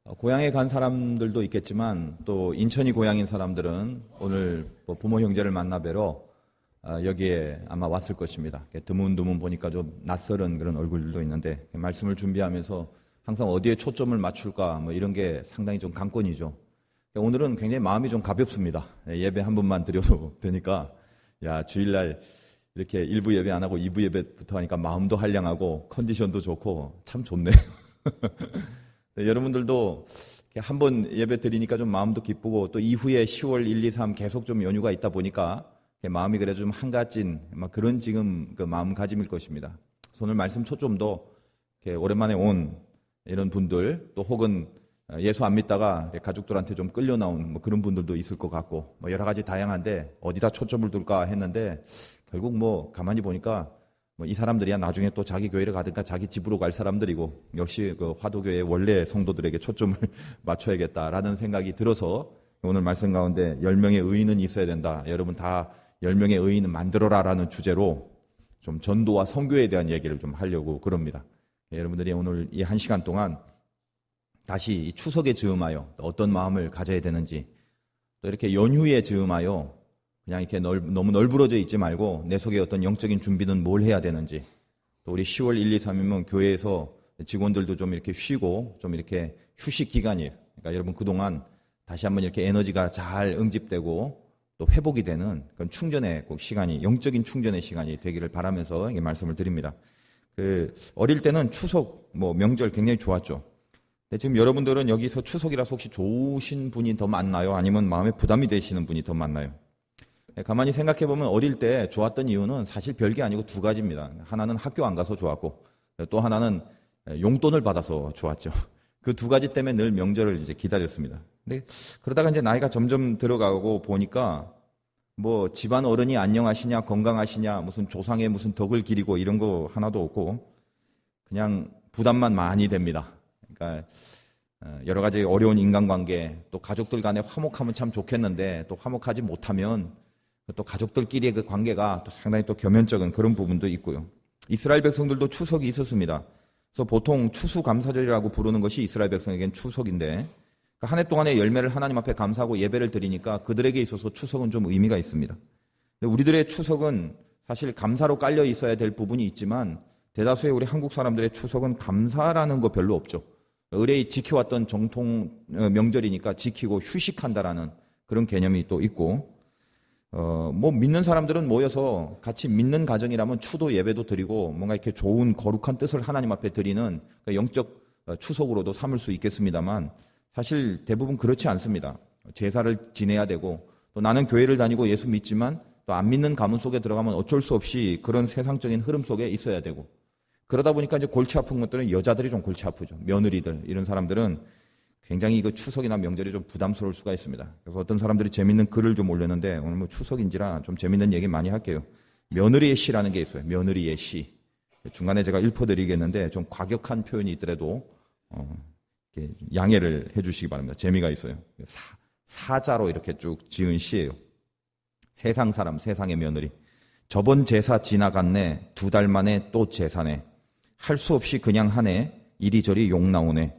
고향에 간 사람들도 있겠지만 또 인천이 고향인 사람들은 오늘 부모 형제를 만나 뵈러 여기에 아마 왔을 것입니다. 드문드문 보니까 좀 낯설은 그런 얼굴들도 있는데 말씀을 준비하면서 항상 어디에 초점을 맞출까 뭐 이런 게 상당히 좀 관건이죠. 오늘은 굉장히 마음이 좀 가볍습니다. 예배 한 번만 드려도 되니까 야 주일날 이렇게 1부 예배 안 하고 2부 예배부터 하니까 마음도 한량하고 컨디션도 좋고 참 좋네요. 여러분들도 한 번 예배 드리니까 좀 마음도 기쁘고 또 이후에 10월 1, 2, 3 계속 좀 연휴가 있다 보니까 마음이 그래도 좀 한가진 그런 지금 그 마음가짐일 것입니다. 오늘 말씀 초점도 오랜만에 온 이런 분들 또 혹은 예수 안 믿다가 가족들한테 좀 끌려 나온 그런 분들도 있을 것 같고 여러 가지 다양한데 어디다 초점을 둘까 했는데 결국 가만히 보니까 이 사람들이야 나중에 또 자기 교회를 가든가 자기 집으로 갈 사람들이고 역시 그 화도교회 원래 성도들에게 초점을 맞춰야겠다라는 생각이 들어서 오늘 말씀 가운데 10명의 의인은 있어야 된다. 여러분 다 10명의 의인은 만들어라라는 주제로 좀 전도와 선교에 대한 얘기를 좀 하려고 그럽니다. 여러분들이 오늘 이 1시간 동안 다시 이 추석에 즈음하여 어떤 마음을 가져야 되는지 또 이렇게 연휴에 즈음하여 그냥 이렇게 너무 널브러져 있지 말고 내 속에 어떤 영적인 준비는 뭘 해야 되는지 또 우리 10월 1, 2, 3이면 교회에서 직원들도 좀 이렇게 쉬고 좀 이렇게 휴식 기간이에요. 그러니까 여러분 그동안 다시 한번 이렇게 에너지가 잘 응집되고 또 회복이 되는 그런 충전의 꼭 시간이 영적인 충전의 시간이 되기를 바라면서 이 말씀을 드립니다. 어릴 때는 추석 명절 굉장히 좋았죠. 근데 지금 여러분들은 여기서 추석이라서 혹시 좋으신 분이 더 많나요? 아니면 마음에 부담이 되시는 분이 더 많나요? 가만히 생각해보면 어릴 때 좋았던 이유는 사실 별게 아니고 두 가지입니다. 하나는 학교 안 가서 좋았고 또 하나는 용돈을 받아서 좋았죠. 그 두 가지 때문에 늘 명절을 이제 기다렸습니다. 근데 그러다가 이제 나이가 점점 들어가고 보니까 집안 어른이 안녕하시냐 건강하시냐 무슨 조상의 무슨 덕을 기리고 이런 거 하나도 없고 그냥 부담만 많이 됩니다. 그러니까 여러 가지 어려운 인간관계 또 가족들 간에 화목하면 참 좋겠는데 또 화목하지 못하면 또 가족들끼리의 그 관계가 또 상당히 또 겸연쩍은 그런 부분도 있고요. 이스라엘 백성들도 추석이 있었습니다. 그래서 보통 추수감사절이라고 부르는 것이 이스라엘 백성에겐 추석인데 한 해 동안의 열매를 하나님 앞에 감사하고 예배를 드리니까 그들에게 있어서 추석은 좀 의미가 있습니다. 우리들의 추석은 사실 감사로 깔려 있어야 될 부분이 있지만 대다수의 우리 한국 사람들의 추석은 감사라는 거 별로 없죠. 의뢰이 지켜왔던 정통 명절이니까 지키고 휴식한다라는 그런 개념이 또 있고 믿는 사람들은 모여서 같이 믿는 가정이라면 추도 예배도 드리고 뭔가 이렇게 좋은 거룩한 뜻을 하나님 앞에 드리는 영적 추석으로도 삼을 수 있겠습니다만 사실 대부분 그렇지 않습니다. 제사를 지내야 되고 또 나는 교회를 다니고 예수 믿지만 또 안 믿는 가문 속에 들어가면 어쩔 수 없이 그런 세상적인 흐름 속에 있어야 되고 그러다 보니까 이제 골치 아픈 것들은 여자들이 좀 골치 아프죠. 며느리들 이런 사람들은 굉장히 이거 추석이나 명절이 좀 부담스러울 수가 있습니다. 그래서 어떤 사람들이 재밌는 글을 좀 올렸는데 오늘 추석인지라 좀 재밌는 얘기 많이 할게요. 며느리의 시라는 게 있어요. 며느리의 시. 중간에 제가 읊어드리겠는데 좀 과격한 표현이 있더라도 양해를 해주시기 바랍니다. 재미가 있어요. 사자로 이렇게 쭉 지은 시예요. 세상 사람, 세상의 며느리. 저번 제사 지나갔네. 2달 만에 또 제사네. 할 수 없이 그냥 하네. 이리저리 욕 나오네.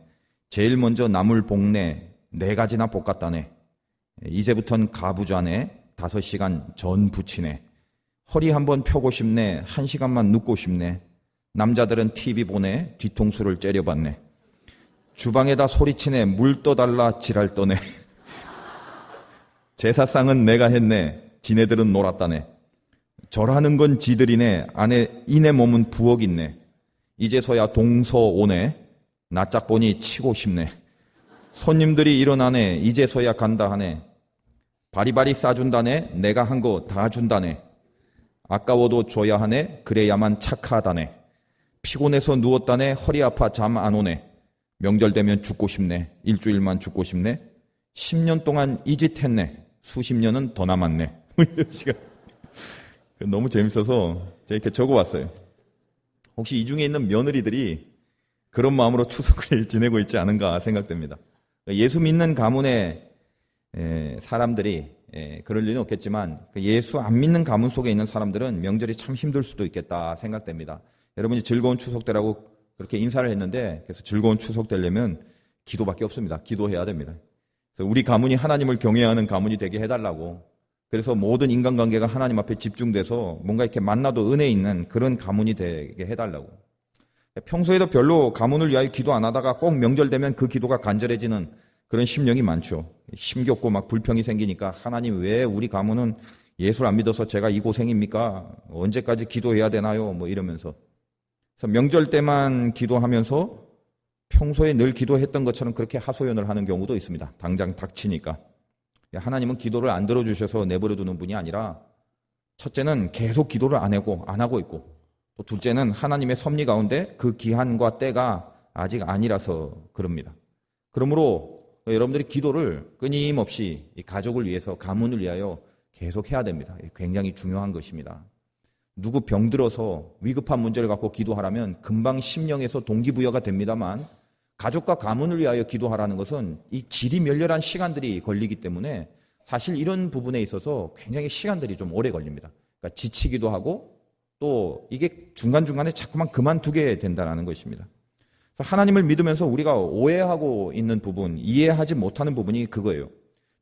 제일 먼저 나물 볶네. 4가지나 볶았다네. 이제부턴 가부좌네. 5시간 전 부치네. 허리 한번 펴고 싶네. 1시간만 눕고 싶네. 남자들은 TV 보네. 뒤통수를 째려봤네. 주방에다 소리치네. 물 떠달라 지랄 떠네. 제사상은 내가 했네. 지네들은 놀았다네. 절하는 건 지들이네. 이내 몸은 부엌 있네. 이제서야 동서 오네. 낯짝 보니 치고 싶네. 손님들이 일어나네. 이제서야 간다 하네. 바리바리 싸준다네. 내가 한 거 다 준다네. 아까워도 줘야 하네. 그래야만 착하다네. 피곤해서 누웠다네. 허리 아파 잠 안 오네. 명절 되면 죽고 싶네. 일주일만 죽고 싶네. 10년 동안 이 짓 했네. 수십 년은 더 남았네. 너무 재밌어서 제가 이렇게 적어왔어요. 혹시 이 중에 있는 며느리들이 그런 마음으로 추석을 지내고 있지 않은가 생각됩니다. 예수 믿는 가문의 사람들이 그럴 리는 없겠지만 예수 안 믿는 가문 속에 있는 사람들은 명절이 참 힘들 수도 있겠다 생각됩니다. 여러분이 즐거운 추석 되라고 그렇게 인사를 했는데 그래서 즐거운 추석 되려면 기도밖에 없습니다. 기도해야 됩니다. 그래서 우리 가문이 하나님을 경외하는 가문이 되게 해달라고. 그래서 모든 인간관계가 하나님 앞에 집중돼서 뭔가 이렇게 만나도 은혜 있는 그런 가문이 되게 해달라고. 평소에도 별로 가문을 위하여 기도 안 하다가 꼭 명절 되면 그 기도가 간절해지는 그런 심령이 많죠. 힘겹고 막 불평이 생기니까 하나님 왜 우리 가문은 예수를 안 믿어서 제가 이 고생입니까? 언제까지 기도해야 되나요? 뭐 이러면서. 그래서 명절 때만 기도하면서 평소에 늘 기도했던 것처럼 그렇게 하소연을 하는 경우도 있습니다. 당장 닥치니까. 하나님은 기도를 안 들어주셔서 내버려 두는 분이 아니라 첫째는 계속 기도를 안 하고 있고 또 둘째는 하나님의 섭리 가운데 그 기한과 때가 아직 아니라서 그럽니다. 그러므로 여러분들이 기도를 끊임없이 이 가족을 위해서 가문을 위하여 계속 해야 됩니다. 굉장히 중요한 것입니다. 누구 병들어서 위급한 문제를 갖고 기도하라면 금방 심령에서 동기부여가 됩니다만 가족과 가문을 위하여 기도하라는 것은 이 질이 멸렬한 시간들이 걸리기 때문에 사실 이런 부분에 있어서 굉장히 시간들이 좀 오래 걸립니다. 그러니까 지치기도 하고 또 이게 중간중간에 자꾸만 그만두게 된다는 것입니다. 그래서 하나님을 믿으면서 우리가 오해하고 있는 부분, 이해하지 못하는 부분이 그거예요.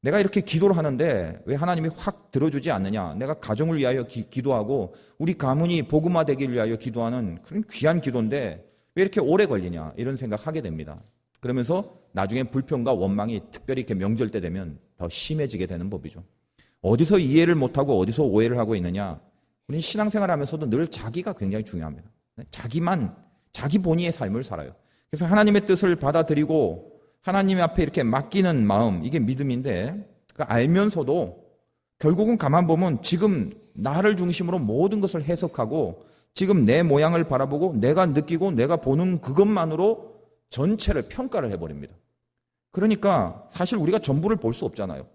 내가 이렇게 기도를 하는데 왜 하나님이 확 들어주지 않느냐? 내가 가정을 위하여 기도하고 우리 가문이 복음화되기를 위하여 기도하는 그런 귀한 기도인데 왜 이렇게 오래 걸리냐? 이런 생각하게 됩니다. 그러면서 나중에 불평과 원망이 특별히 이렇게 명절 때 되면 더 심해지게 되는 법이죠. 어디서 이해를 못하고 어디서 오해를 하고 있느냐? 우리는 신앙생활 하면서도 늘 자기가 굉장히 중요합니다. 자기 본의의 삶을 살아요. 그래서 하나님의 뜻을 받아들이고 하나님 앞에 이렇게 맡기는 마음, 이게 믿음인데 알면서도 결국은 가만 보면 지금 나를 중심으로 모든 것을 해석하고 지금 내 모양을 바라보고 내가 느끼고 내가 보는 그것만으로 전체를 평가를 해버립니다. 그러니까 사실 우리가 전부를 볼 수 없잖아요.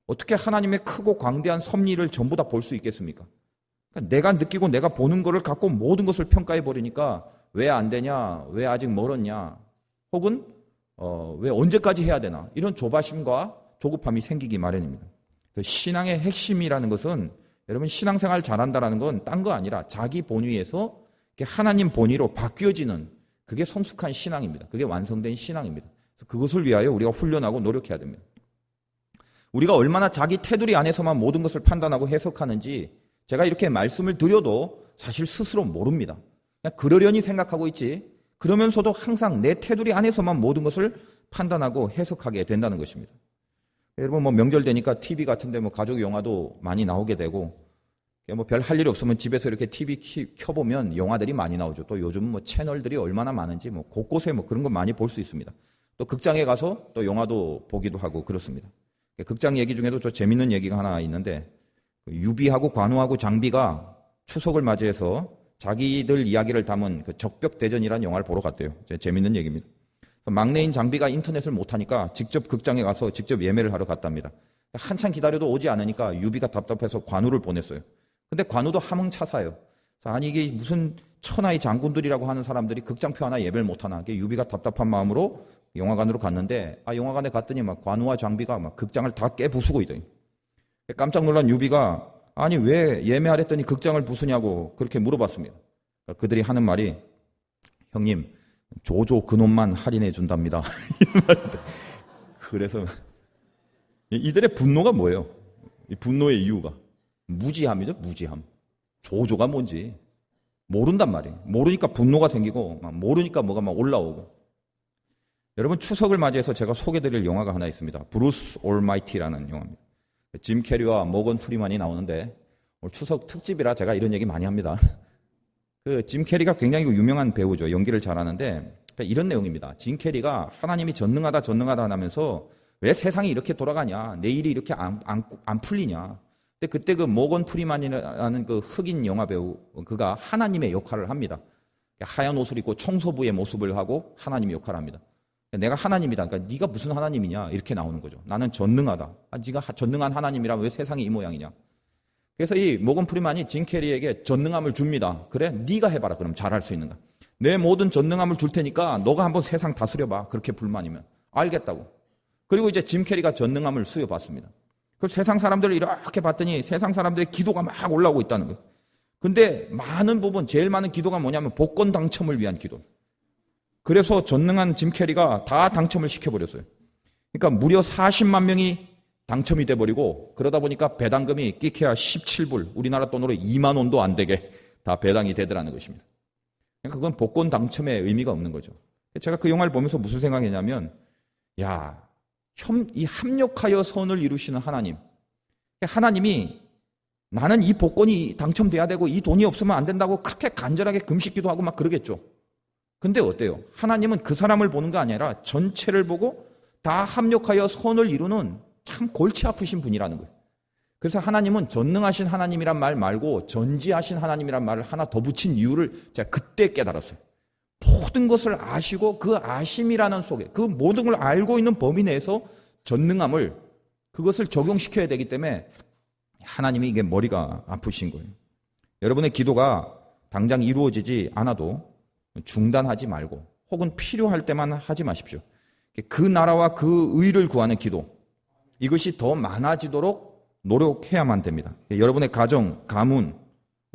어떻게 하나님의 크고 광대한 섭리를 전부 다 볼 수 있겠습니까? 그러니까 내가 느끼고 내가 보는 것을 갖고 모든 것을 평가해버리니까 왜 안 되냐, 왜 아직 멀었냐, 혹은 왜 언제까지 해야 되나, 이런 조바심과 조급함이 생기기 마련입니다. 신앙의 핵심이라는 것은 여러분 신앙생활 잘한다는 건 딴 거 아니라 자기 본위에서 하나님 본위로 바뀌어지는 그게 성숙한 신앙입니다. 그게 완성된 신앙입니다. 그래서 그것을 위하여 우리가 훈련하고 노력해야 됩니다. 우리가 얼마나 자기 테두리 안에서만 모든 것을 판단하고 해석하는지 제가 이렇게 말씀을 드려도 사실 스스로 모릅니다. 그냥 그러려니 생각하고 있지 그러면서도 항상 내 테두리 안에서만 모든 것을 판단하고 해석하게 된다는 것입니다. 여러분 명절 되니까 TV 같은데 가족 영화도 많이 나오게 되고 별 할 일이 없으면 집에서 이렇게 TV 켜보면 영화들이 많이 나오죠. 또 요즘 채널들이 얼마나 많은지 곳곳에 그런 거 많이 볼 수 있습니다. 또 극장에 가서 또 영화도 보기도 하고 그렇습니다. 극장 얘기 중에도 저 재밌는 얘기가 하나 있는데 유비하고 관우하고 장비가 추석을 맞이해서 자기들 이야기를 담은 그 적벽대전이라는 영화를 보러 갔대요. 재밌는 얘기입니다. 막내인 장비가 인터넷을 못하니까 직접 극장에 가서 직접 예매를 하러 갔답니다. 한참 기다려도 오지 않으니까 유비가 답답해서 관우를 보냈어요. 근데 관우도 함흥차사예요. 아니 이게 무슨 천하의 장군들이라고 하는 사람들이 극장표 하나 예배를 못하나. 유비가 답답한 마음으로 영화관으로 갔는데 영화관에 갔더니 관우와 장비가 극장을 다 깨부수고 있더니 깜짝 놀란 유비가 아니 왜 예매하랬더니 극장을 부수냐고 그렇게 물어봤습니다. 그들이 하는 말이 형님 조조 그놈만 할인해 준답니다. 그래서 이들의 분노가 뭐예요? 이 분노의 이유가 무지함이죠. 무지함. 조조가 뭔지 모른단 말이에요. 모르니까 분노가 생기고 모르니까 뭐가 올라오고. 여러분 추석을 맞이해서 제가 소개드릴 영화가 하나 있습니다. 브루스 올마이티라는 영화입니다. 짐 캐리와 모건 프리만이 나오는데 오늘 추석 특집이라 제가 이런 얘기 많이 합니다. 짐 캐리가 굉장히 유명한 배우죠. 연기를 잘하는데 이런 내용입니다. 짐 캐리가 하나님이 전능하다 하면서 왜 세상이 이렇게 돌아가냐, 내 일이 이렇게 안 풀리냐. 근데 그때 그 모건 프리만이라는 그 흑인 영화 배우 그가 하나님의 역할을 합니다. 하얀 옷을 입고 청소부의 모습을 하고 하나님의 역할을 합니다. 내가 하나님이다. 그러니까 네가 무슨 하나님이냐 이렇게 나오는 거죠. 나는 전능하다. 네가 전능한 하나님이라면 왜 세상이 이 모양이냐. 그래서 이 모건 프리만이 짐 캐리에게 전능함을 줍니다. 그래 네가 해봐라. 그럼 잘할 수 있는가. 내 모든 전능함을 줄 테니까 너가 한번 세상 다스려봐. 그렇게 불만이면. 알겠다고. 그리고 이제 짐 캐리가 전능함을 수여받습니다. 그래서 세상 사람들을 이렇게 봤더니 세상 사람들의 기도가 막 올라오고 있다는 거예요. 근데 많은 부분 제일 많은 기도가 뭐냐면 복권 당첨을 위한 기도. 그래서 전능한 짐 캐리가 다 당첨을 시켜버렸어요. 그러니까 무려 40만 명이 당첨이 돼버리고 그러다 보니까 배당금이 끼케야 17불, 우리나라 돈으로 2만 원도 안 되게 다 배당이 되더라는 것입니다. 그러니까 그건 복권 당첨의 의미가 없는 거죠. 제가 그 영화를 보면서 무슨 생각이냐면, 이 합력하여 선을 이루시는 하나님. 하나님이 나는 이 복권이 당첨돼야 되고 이 돈이 없으면 안 된다고 그렇게 간절하게 금식기도 하고 막 그러겠죠. 근데 어때요? 하나님은 그 사람을 보는 거 아니라 전체를 보고 다 합력하여 선을 이루는 참 골치 아프신 분이라는 거예요. 그래서 하나님은 전능하신 하나님이란 말 말고 전지하신 하나님이란 말을 하나 더 붙인 이유를 제가 그때 깨달았어요. 모든 것을 아시고 그 아심이라는 속에 그 모든 걸 알고 있는 범위 내에서 전능함을 그것을 적용시켜야 되기 때문에 하나님이 이게 머리가 아프신 거예요. 여러분의 기도가 당장 이루어지지 않아도 중단하지 말고 혹은 필요할 때만 하지 마십시오. 그 나라와 그 의를 구하는 기도, 이것이 더 많아지도록 노력해야만 됩니다. 여러분의 가정, 가문,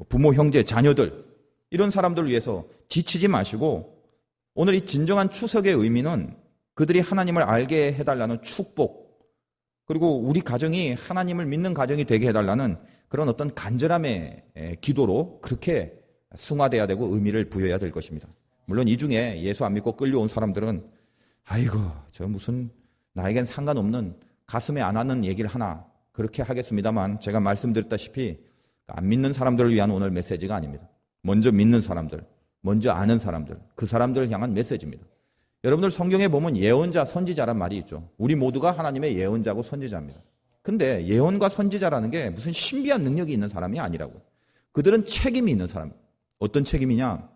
부모, 형제, 자녀들 이런 사람들을 위해서 지치지 마시고 오늘 이 진정한 추석의 의미는 그들이 하나님을 알게 해달라는 축복, 그리고 우리 가정이 하나님을 믿는 가정이 되게 해달라는 그런 어떤 간절함의 기도로 그렇게 승화돼야 되고 의미를 부여해야 될 것입니다. 물론 이 중에 예수 안 믿고 끌려온 사람들은 아이고 저 무슨 나에겐 상관없는 가슴에 안 하는 얘기를 하나 그렇게 하겠습니다만, 제가 말씀드렸다시피 안 믿는 사람들을 위한 오늘 메시지가 아닙니다. 먼저 믿는 사람들, 먼저 아는 사람들, 그 사람들을 향한 메시지입니다. 여러분들 성경에 보면 예언자, 선지자란 말이 있죠. 우리 모두가 하나님의 예언자고 선지자입니다. 근데 예언과 선지자라는 게 무슨 신비한 능력이 있는 사람이 아니라고. 그들은 책임이 있는 사람. 어떤 책임이냐?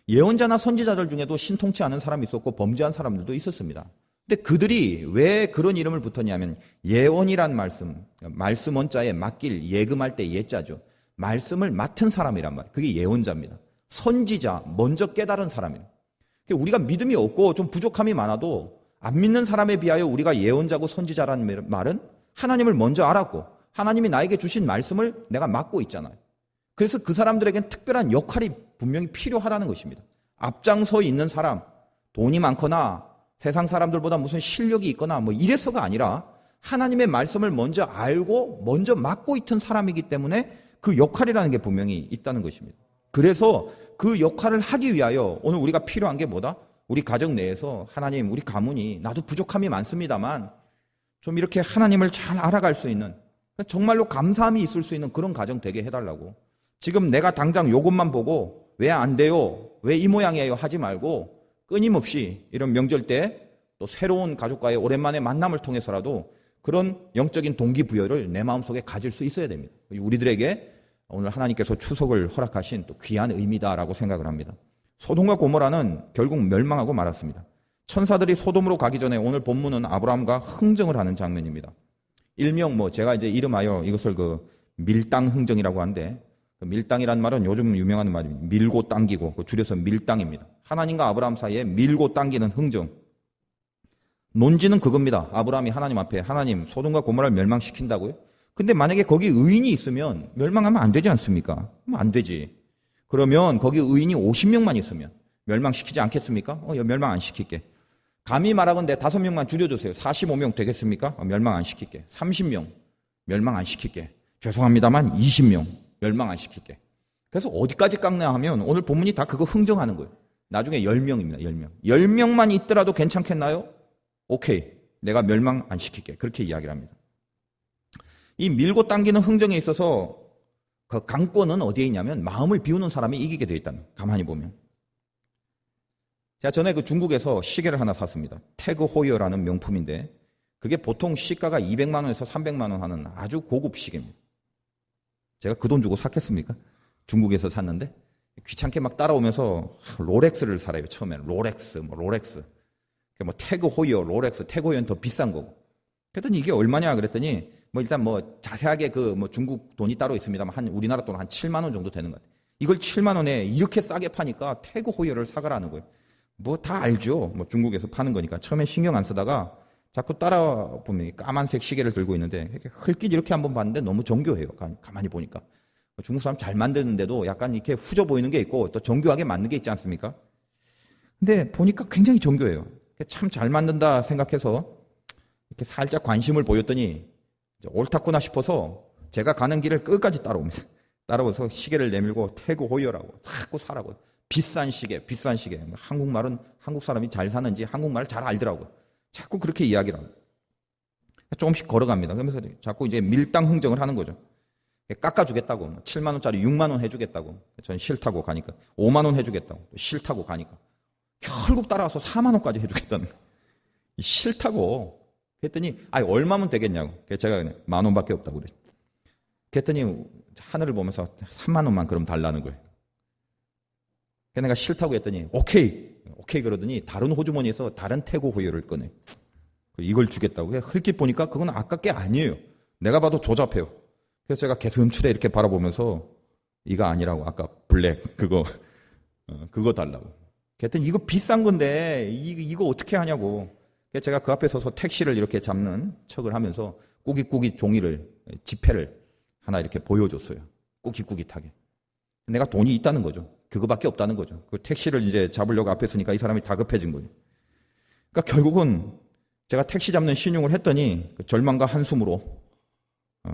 예언자나 선지자들 중에도 신통치 않은 사람이 있었고 범죄한 사람들도 있었습니다. 근데 그들이 왜 그런 이름을 붙었냐면 예언이란 말씀 원자에 맡길, 예금할 때 예자죠. 말씀을 맡은 사람이란 말이에요. 그게 예언자입니다. 선지자, 먼저 깨달은 사람이에요. 우리가 믿음이 없고 좀 부족함이 많아도 안 믿는 사람에 비하여 우리가 예언자고 선지자라는 말은 하나님을 먼저 알았고 하나님이 나에게 주신 말씀을 내가 맡고 있잖아요. 그래서 그 사람들에겐 특별한 역할이 분명히 필요하다는 것입니다. 앞장서 있는 사람, 돈이 많거나 세상 사람들보다 무슨 실력이 있거나 뭐 이래서가 아니라 하나님의 말씀을 먼저 알고 먼저 맡고 있던 사람이기 때문에 그 역할이라는 게 분명히 있다는 것입니다. 그래서 그 역할을 하기 위하여 오늘 우리가 필요한 게 뭐다? 우리 가정 내에서 하나님, 우리 가문이 나도 부족함이 많습니다만 좀 이렇게 하나님을 잘 알아갈 수 있는, 정말로 감사함이 있을 수 있는 그런 가정 되게 해달라고. 지금 내가 당장 요것만 보고 왜 안 돼요? 왜 이 모양이에요? 하지 말고 끊임없이 이런 명절 때 또 새로운 가족과의 오랜만에 만남을 통해서라도 그런 영적인 동기부여를 내 마음속에 가질 수 있어야 됩니다. 우리들에게 오늘 하나님께서 추석을 허락하신 또 귀한 의미다라고 생각을 합니다. 소돔과 고모라는 결국 멸망하고 말았습니다. 천사들이 소돔으로 가기 전에 오늘 본문은 아브라함과 흥정을 하는 장면입니다. 일명 제가 이제 이름하여 이것을 그 밀당 흥정이라고 하는데, 그 밀당이란 말은 요즘 유명한 말입니다. 밀고 당기고, 줄여서 밀당입니다. 하나님과 아브라함 사이에 밀고 당기는 흥정. 논지는 그겁니다. 아브라함이 하나님 앞에, 하나님 소돔과 고모라를 멸망시킨다고요? 근데 만약에 거기 의인이 있으면 멸망하면 안 되지 않습니까? 안 되지. 그러면 거기 의인이 50명만 있으면 멸망시키지 않겠습니까? 멸망 안 시킬게. 감히 말하건대 5명만 줄여주세요. 45명 되겠습니까? 멸망 안 시킬게. 30명 멸망 안 시킬게. 죄송합니다만 20명 멸망 안 시킬게. 그래서 어디까지 깎냐 하면 오늘 본문이 다 그거 흥정하는 거예요. 나중에 10명입니다. 10명. 10명만 있더라도 괜찮겠나요? 오케이. 내가 멸망 안 시킬게. 그렇게 이야기를 합니다. 이 밀고 당기는 흥정에 있어서 그 강권은 어디에 있냐면 마음을 비우는 사람이 이기게 되어 있다는, 가만히 보면. 제가 전에 그 중국에서 시계를 하나 샀습니다. 태그 호이어라는 명품인데 그게 보통 시가가 200만 원에서 300만 원 하는 아주 고급 시계입니다. 제가 그 돈 주고 샀겠습니까? 중국에서 샀는데 귀찮게 막 따라오면서 롤렉스를 사래요. 처음에는 롤렉스. 태그 호이어, 롤렉스, 태그 호이어는 더 비싼 거고. 그랬더니 이게 얼마냐 그랬더니 일단 자세하게 중국 돈이 따로 있습니다만 우리나라 돈 한 7만 원 정도 되는 것 같아요. 이걸 7만 원에 이렇게 싸게 파니까 태그 호이어를 사가라는 거예요. 다 알죠. 중국에서 파는 거니까. 처음에 신경 안 쓰다가 자꾸 따라보면 까만색 시계를 들고 있는데 흘낏 이렇게 한번 봤는데 너무 정교해요. 가만히 보니까. 중국 사람 잘 만드는데도 약간 이렇게 후져 보이는 게 있고 또 정교하게 만든 게 있지 않습니까? 근데 보니까 굉장히 정교해요. 참 잘 만든다 생각해서 이렇게 살짝 관심을 보였더니 옳았구나 싶어서 제가 가는 길을 끝까지 따라옵니다. 따라와서 시계를 내밀고 태고 호여라고 자꾸 사라고. 비싼 시계, 비싼 시계. 한국말은 한국 사람이 잘 사는지 한국말을 잘 알더라고요. 자꾸 그렇게 이야기를 하고. 조금씩 걸어갑니다. 그러면서 자꾸 이제 밀당 흥정을 하는 거죠. 깎아주겠다고. 7만 원짜리 6만 원 해주겠다고. 전 싫다고 가니까. 5만 원 해주겠다고. 싫다고 가니까. 결국 따라와서 4만 원까지 해주겠다는 거예요. 싫다고. 그랬더니 얼마면 되겠냐고. 제가 그냥 1만 원밖에 없다고 그랬죠. 그랬더니 하늘을 보면서 3만 원만 그럼 달라는 거예요. 그래서 내가 싫다고 했더니 오케이 그러더니 다른 호주머니에서 다른 태고 호요를 꺼내. 이걸 주겠다고. 흘낏 보니까 그건 아까 게 아니에요. 내가 봐도 조잡해요. 그래서 제가 개슴츠레 이렇게 바라보면서 이거 아니라고. 아까 블랙 그거 달라고. 그랬더니 이거 비싼 건데 이거 어떻게 하냐고. 그래서 제가 그 앞에 서서 택시를 이렇게 잡는 척을 하면서 꾸깃꾸깃 종이를 지폐를 하나 이렇게 보여줬어요. 꾸깃꾸깃하게. 내가 돈이 있다는 거죠. 그거밖에 없다는 거죠. 그 택시를 이제 잡으려고 앞에 서니까 이 사람이 다급해진 거예요. 그러니까 결국은 제가 택시 잡는 신용을 했더니 그 절망과 한숨으로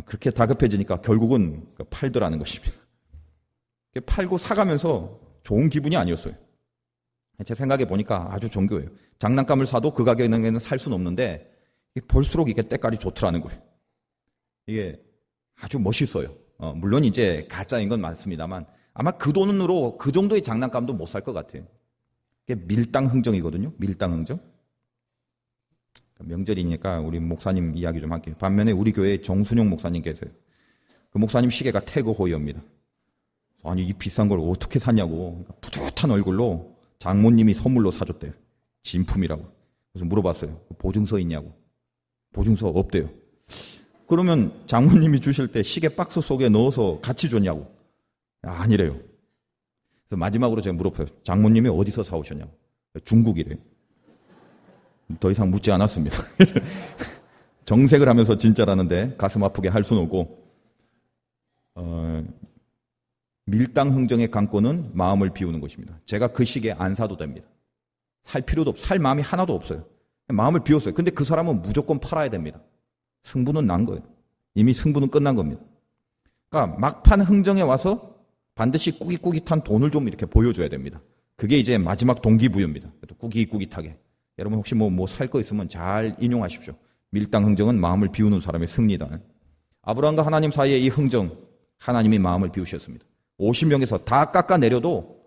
그렇게 다급해지니까 결국은 팔더라는 것입니다. 팔고 사가면서 좋은 기분이 아니었어요. 제 생각에 보니까 아주 정교해요. 장난감을 사도 그 가격에는 살 수는 없는데 볼수록 이게 때깔이 좋더라는 거예요. 이게 아주 멋있어요. 물론 이제 가짜인 건 맞습니다만 아마 그 돈으로 그 정도의 장난감도 못 살 것 같아요. 이게 밀당흥정이거든요. 밀당흥정. 명절이니까 우리 목사님 이야기 좀 할게요. 반면에 우리 교회에 정순용 목사님 계세요. 그 목사님 시계가 태그 호이어입니다. 아니 이 비싼 걸 어떻게 샀냐고. 그러니까 푸듯한 얼굴로 장모님이 선물로 사줬대요. 진품이라고. 그래서 물어봤어요. 보증서 있냐고. 보증서 없대요. 그러면 장모님이 주실 때 시계 박스 속에 넣어서 같이 줬냐고. 아니래요. 그래서 마지막으로 제가 물어봐요. 장모님이 어디서 사오셨냐고. 중국이래요. 더 이상 묻지 않았습니다. 정색을 하면서 진짜라는데 가슴 아프게 할 수는 없고 밀당흥정의 강권은 마음을 비우는 것입니다. 제가 그 시기에 안 사도 됩니다. 살 필요도 없어요. 살 마음이 하나도 없어요. 마음을 비웠어요. 근데 그 사람은 무조건 팔아야 됩니다. 승부는 난 거예요. 이미 승부는 끝난 겁니다. 그러니까 막판 흥정에 와서 반드시 꾸깃꾸깃한 돈을 좀 이렇게 보여줘야 됩니다. 그게 이제 마지막 동기부여입니다. 꾸깃꾸깃하게. 여러분 혹시 뭐 살 거 있으면 잘 인용하십시오. 밀당 흥정은 마음을 비우는 사람의 승리다. 아브라함과 하나님 사이의 이 흥정, 하나님이 마음을 비우셨습니다. 50명에서 다 깎아내려도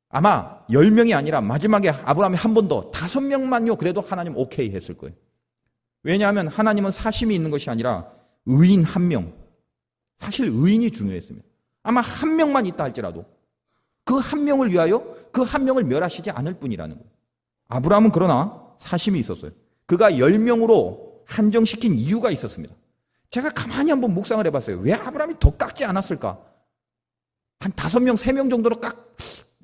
아마 10명이 아니라 마지막에 아브라함이 한 번 더 5명만요. 그래도 하나님 오케이 했을 거예요. 왜냐하면 하나님은 사심이 있는 것이 아니라 의인 한 명. 사실 의인이 중요했습니다. 아마 한 명만 있다 할지라도 그 한 명을 위하여 그 한 명을 멸하시지 않을 뿐이라는 거예요. 아브라함은 그러나 사심이 있었어요. 그가 10명으로 한정시킨 이유가 있었습니다. 제가 가만히 한번 묵상을 해봤어요. 왜 아브라함이 더 깎지 않았을까? 한 5명, 3명 정도로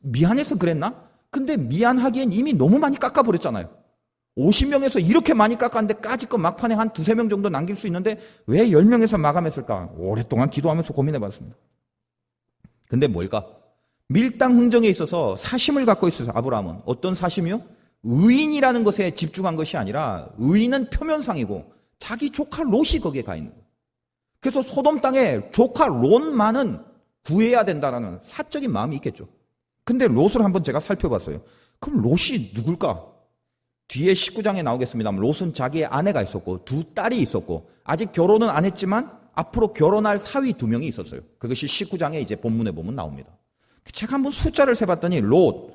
미안해서 그랬나? 근데 미안하기엔 이미 너무 많이 깎아버렸잖아요. 50명에서 이렇게 많이 깎았는데 까짓 막판에 한 2-3명 정도 남길 수 있는데 왜 10명에서 마감했을까? 오랫동안 기도하면서 고민해봤습니다. 근데 뭘까? 밀당 흥정에 있어서 사심을 갖고 있어서 아브라함은 어떤 사심이요? 의인이라는 것에 집중한 것이 아니라 의인은 표면상이고 자기 조카 롯이 거기에 가 있는 거예요. 그래서 소돔 땅에 조카 롯만은 구해야 된다라는 사적인 마음이 있겠죠. 근데 롯을 한번 제가 살펴봤어요. 그럼 롯이 누굴까? 뒤에 19장에 나오겠습니다만 롯은 자기의 아내가 있었고 2 딸이 있었고 아직 결혼은 안 했지만 앞으로 결혼할 사위 2명이 있었어요. 그것이 19장에 이제 본문에 보면 나옵니다. 제가 한번 숫자를 세봤더니 롯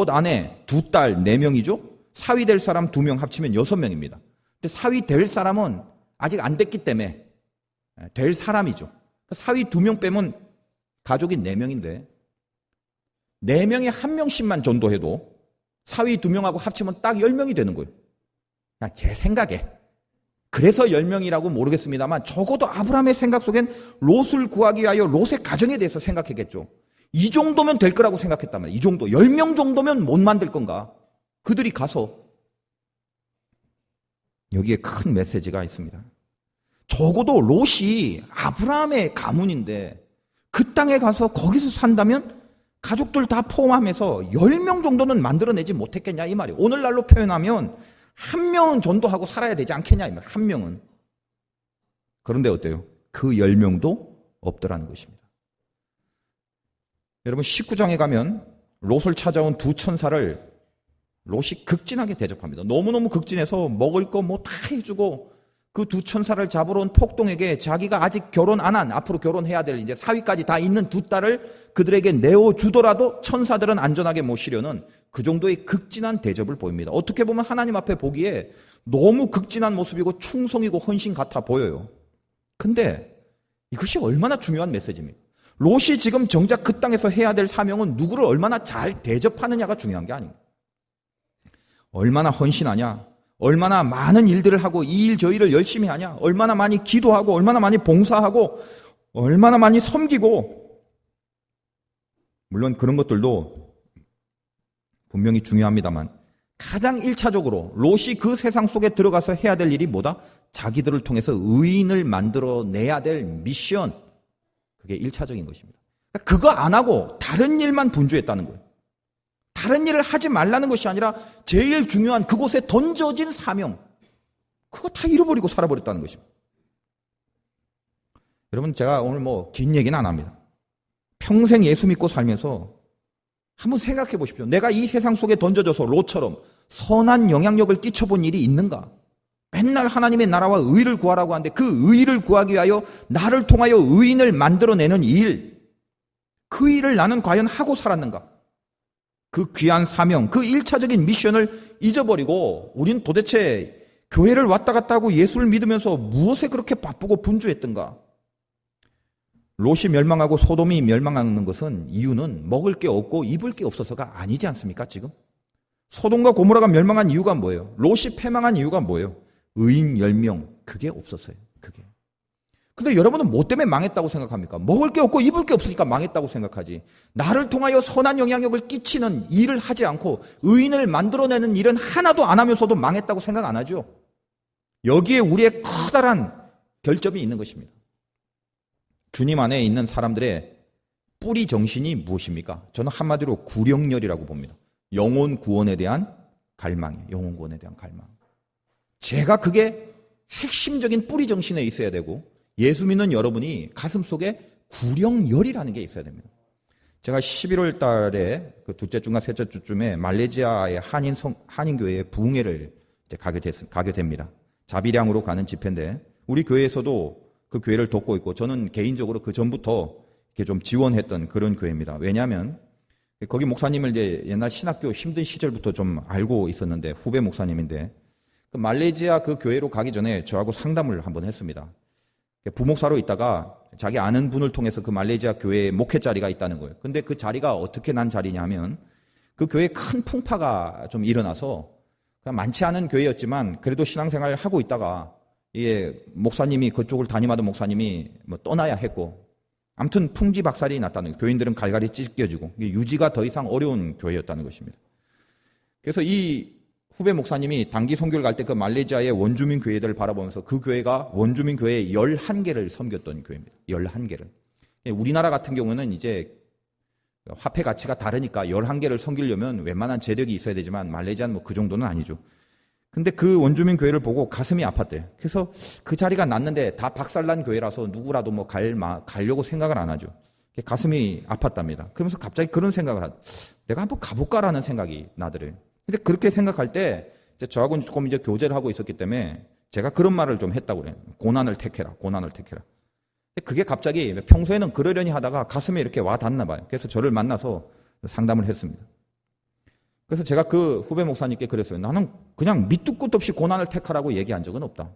아내 2 딸 4명이죠. 사위 될 사람 2명 합치면 6명입니다. 근데 사위 될 사람은 아직 안 됐기 때문에 될 사람이죠. 사위 2명 빼면 가족이 4명인데 4명에 1명씩만 전도해도 사위 2명하고 합치면 딱 10명이 되는 거예요. 제 생각에. 그래서 10명이라고 모르겠습니다만 적어도 아브라함의 생각 속엔 롯을 구하기 위하여 롯의 가정에 대해서 생각했겠죠. 이 정도면 될 거라고 생각했단 말이에요. 이 정도. 10명 정도면 못 만들 건가. 그들이 가서 여기에 큰 메시지가 있습니다. 적어도 롯이 아브라함의 가문인데 그 땅에 가서 거기서 산다면 가족들 다 포함해서 10명 정도는 만들어내지 못했겠냐 이 말이에요. 오늘날로 표현하면 한 명은 전도하고 살아야 되지 않겠냐 이 말이에요. 한 명은. 그런데 어때요? 그 10명도 없더라는 것입니다. 여러분 19장에 가면 롯을 찾아온 두 천사를 롯이 극진하게 대접합니다. 너무너무 극진해서 먹을 거 뭐 다 해주고 그 두 천사를 잡으러 온 폭동에게 자기가 아직 결혼 안 한, 앞으로 결혼해야 될 이제 사위까지 다 있는 두 딸을 그들에게 내어주더라도 천사들은 안전하게 모시려는 그 정도의 극진한 대접을 보입니다. 어떻게 보면 하나님 앞에 보기에 너무 극진한 모습이고 충성이고 헌신 같아 보여요. 근데 이것이 얼마나 중요한 메시지입니까? 롯이 지금 정작 그 땅에서 해야 될 사명은 누구를 얼마나 잘 대접하느냐가 중요한 게 아닙니다. 얼마나 헌신하냐, 얼마나 많은 일들을 하고 이 일 저 일을 열심히 하냐, 얼마나 많이 기도하고 얼마나 많이 봉사하고 얼마나 많이 섬기고, 물론 그런 것들도 분명히 중요합니다만 가장 1차적으로 롯이 그 세상 속에 들어가서 해야 될 일이 뭐다? 자기들을 통해서 의인을 만들어내야 될 미션, 그게 1차적인 것입니다. 그거 안 하고 다른 일만 분주했다는 거예요. 다른 일을 하지 말라는 것이 아니라 제일 중요한 그곳에 던져진 사명, 그거 다 잃어버리고 살아버렸다는 것입니다. 여러분, 제가 오늘 뭐 긴 얘기는 안 합니다. 평생 예수 믿고 살면서 한번 생각해 보십시오. 내가 이 세상 속에 던져져서 롯처럼 선한 영향력을 끼쳐본 일이 있는가? 맨날 하나님의 나라와 의를 구하라고 하는데 그 의를 구하기 위하여 나를 통하여 의인을 만들어내는 일, 그 일을 나는 과연 하고 살았는가? 그 귀한 사명, 그 1차적인 미션을 잊어버리고 우린 도대체 교회를 왔다 갔다 하고 예수를 믿으면서 무엇에 그렇게 바쁘고 분주했던가? 롯이 멸망하고 소돔이 멸망하는 것은 이유는 먹을 게 없고 입을 게 없어서가 아니지 않습니까 지금? 소돔과 고모라가 멸망한 이유가 뭐예요? 롯이 패망한 이유가 뭐예요? 의인 10명, 그게 없었어요. 그게. 근데 여러분은 뭐 때문에 망했다고 생각합니까? 먹을 게 없고 입을 게 없으니까 망했다고 생각하지. 나를 통하여 선한 영향력을 끼치는 일을 하지 않고 의인을 만들어내는 일은 하나도 안 하면서도 망했다고 생각 안 하죠. 여기에 우리의 커다란 결점이 있는 것입니다. 주님 안에 있는 사람들의 뿌리 정신이 무엇입니까? 저는 한마디로 구령열이라고 봅니다. 영혼 구원에 대한 갈망이에요. 영혼 구원에 대한 갈망. 제가 그게 핵심적인 뿌리 정신에 있어야 되고 예수 믿는 여러분이 가슴속에 구령열이라는 게 있어야 됩니다. 제가 11월 달에 그 둘째 주나 셋째 주쯤에 말레이시아의 한인교회에 부흥회를 이제 가게 됩니다. 자비량으로 가는 집회인데 우리 교회에서도 그 교회를 돕고 있고 저는 개인적으로 그 전부터 이렇게 좀 지원했던 그런 교회입니다. 왜냐하면 거기 목사님을 이제 옛날 신학교 힘든 시절부터 좀 알고 있었는데 후배 목사님인데 그 말레이시아 그 교회로 가기 전에 저하고 상담을 한번 했습니다. 부목사로 있다가 자기 아는 분을 통해서 그 말레이시아 교회에 목회 자리가 있다는 거예요. 근데 그 자리가 어떻게 난 자리냐면 그 교회에 큰 풍파가 좀 일어나서 그냥 많지 않은 교회였지만 그래도 신앙생활을 하고 있다가 이게 목사님이 그쪽을 담임하던 목사님이 뭐 떠나야 했고 아무튼 풍지박살이 났다는 거예요. 교인들은 갈갈이 찢겨지고 유지가 더 이상 어려운 교회였다는 것입니다. 그래서 이 후배 목사님이 단기 선교를 갈 때 그 말레이시아의 원주민 교회들을 바라보면서 그 교회가 원주민 교회 11개를 섬겼던 교회입니다. 11개를. 우리나라 같은 경우는 이제 화폐 가치가 다르니까 11개를 섬기려면 웬만한 재력이 있어야 되지만 말레이시아는 뭐 그 정도는 아니죠. 근데 그 원주민 교회를 보고 가슴이 아팠대요. 그래서 그 자리가 났는데 다 박살난 교회라서 누구라도 뭐 가려고 생각을 안 하죠. 가슴이 아팠답니다. 그러면서 갑자기 그런 생각을 내가 한번 가볼까라는 생각이 나더래요. 근데 그렇게 생각할 때 이제 저하고는 조금 이제 교제를 하고 있었기 때문에 제가 그런 말을 좀 했다고 그래요. 고난을 택해라. 고난을 택해라. 근데 그게 갑자기 평소에는 그러려니 하다가 가슴에 이렇게 와 닿나 봐요. 그래서 저를 만나서 상담을 했습니다. 그래서 제가 그 후배 목사님께 그랬어요. 나는 그냥 밑도 끝도 없이 고난을 택하라고 얘기한 적은 없다.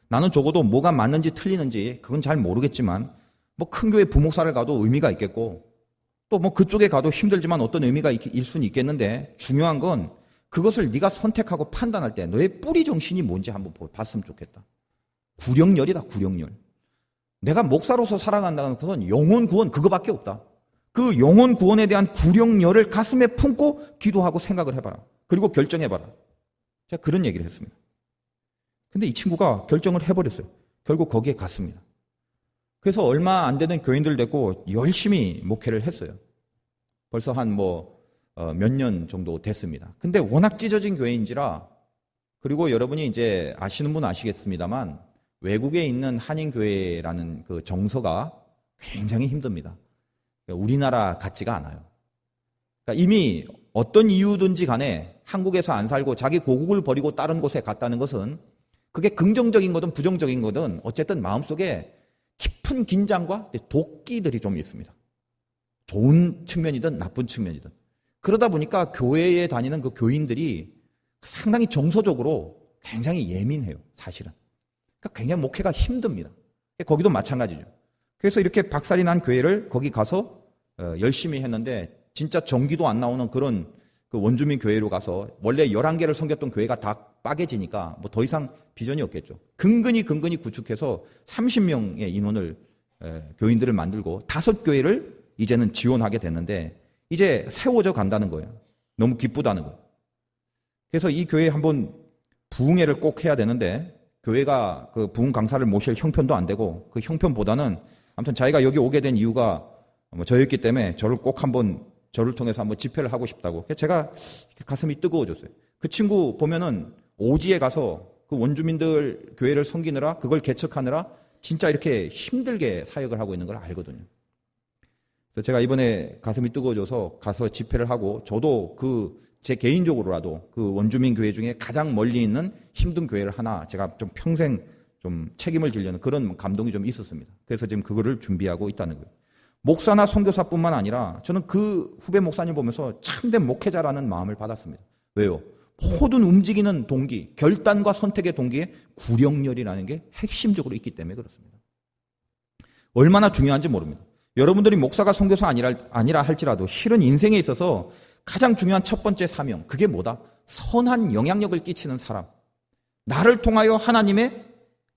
나는 적어도 뭐가 맞는지 틀리는지 그건 잘 모르겠지만 뭐 큰 교회 부목사를 가도 의미가 있겠고 또 뭐 그쪽에 가도 힘들지만 어떤 의미가 있을 수는 있겠는데 중요한 건 그것을 네가 선택하고 판단할 때 너의 뿌리 정신이 뭔지 한번 봤으면 좋겠다. 구령열이다. 구령열. 내가 목사로서 살아간다는 것은 영혼 구원 그거밖에 없다. 그 영혼 구원에 대한 구령열을 가슴에 품고 기도하고 생각을 해봐라. 그리고 결정해봐라. 제가 그런 얘기를 했습니다. 근데 이 친구가 결정을 해버렸어요. 결국 거기에 갔습니다. 그래서 얼마 안 되는 교인들 데리고 열심히 목회를 했어요. 벌써 한 몇 년 정도 됐습니다. 근데 워낙 찢어진 교회인지라, 그리고 여러분이 이제 아시는 분 아시겠습니다만 외국에 있는 한인교회라는 그 정서가 굉장히 힘듭니다. 우리나라 같지가 않아요. 그러니까 이미 어떤 이유든지 간에 한국에서 안 살고 자기 고국을 버리고 다른 곳에 갔다는 것은 그게 긍정적인 거든 부정적인 거든 어쨌든 마음속에 깊은 긴장과 도끼들이 좀 있습니다. 좋은 측면이든 나쁜 측면이든. 그러다 보니까 교회에 다니는 그 교인들이 상당히 정서적으로 굉장히 예민해요, 사실은. 그러니까 굉장히 목회가 힘듭니다. 거기도 마찬가지죠. 그래서 이렇게 박살이 난 교회를 거기 가서 열심히 했는데 진짜 전기도 안 나오는 그런 그 원주민 교회로 가서 원래 11개를 섬겼던 교회가 다 빠개지니까 뭐 더 이상 비전이 없겠죠. 근근히 구축해서 30명의 인원을 교인들을 만들고 5교회를 이제는 지원하게 됐는데 이제 세워져 간다는 거예요. 너무 기쁘다는 거예요. 그래서 이 교회에 한번 부흥회를 꼭 해야 되는데 교회가 그 부흥 강사를 모실 형편도 안 되고 그 형편보다는 아무튼 자기가 여기 오게 된 이유가 저였기 때문에 저를 통해서 한번 집회를 하고 싶다고. 그래서 제가 가슴이 뜨거워졌어요. 그 친구 보면은 오지에 가서 그 원주민들 교회를 섬기느라 그걸 개척하느라 진짜 이렇게 힘들게 사역을 하고 있는 걸 알거든요. 그래서 제가 이번에 가슴이 뜨거워져서 가서 집회를 하고 저도 제 개인적으로라도 그 원주민 교회 중에 가장 멀리 있는 힘든 교회를 하나 제가 좀 평생 좀 책임을 지려는 그런 감동이 좀 있었습니다. 그래서 지금 그거를 준비하고 있다는 거예요. 목사나 선교사뿐만 아니라 저는 그 후배 목사님 보면서 참된 목회자라는 마음을 받았습니다. 왜요? 모든 움직이는 동기, 결단과 선택의 동기에 구령열이라는 게 핵심적으로 있기 때문에 그렇습니다. 얼마나 중요한지 모릅니다. 여러분들이 목사가 선교사 아니라 할지라도 실은 인생에 있어서 가장 중요한 첫 번째 사명, 그게 뭐다? 선한 영향력을 끼치는 사람. 나를 통하여 하나님의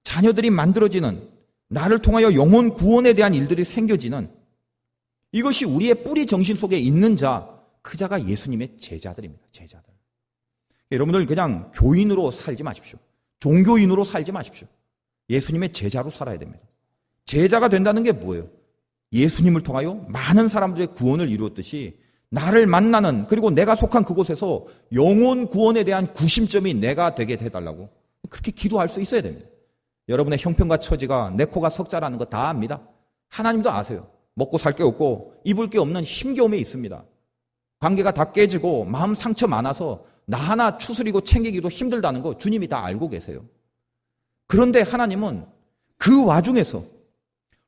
자녀들이 만들어지는, 나를 통하여 영혼 구원에 대한 일들이 생겨지는, 이것이 우리의 뿌리 정신 속에 있는 자, 그 자가 예수님의 제자들입니다. 제자들. 여러분들 그냥 교인으로 살지 마십시오. 종교인으로 살지 마십시오. 예수님의 제자로 살아야 됩니다. 제자가 된다는 게 뭐예요? 예수님을 통하여 많은 사람들의 구원을 이루었듯이 나를 만나는, 그리고 내가 속한 그곳에서 영혼 구원에 대한 구심점이 내가 되게 해달라고 그렇게 기도할 수 있어야 됩니다. 여러분의 형편과 처지가 내 코가 석자라는 거 다 압니다. 하나님도 아세요. 먹고 살 게 없고 입을 게 없는 힘겨움에 있습니다. 관계가 다 깨지고 마음 상처 많아서 나 하나 추스리고 챙기기도 힘들다는 거 주님이 다 알고 계세요. 그런데 하나님은 그 와중에서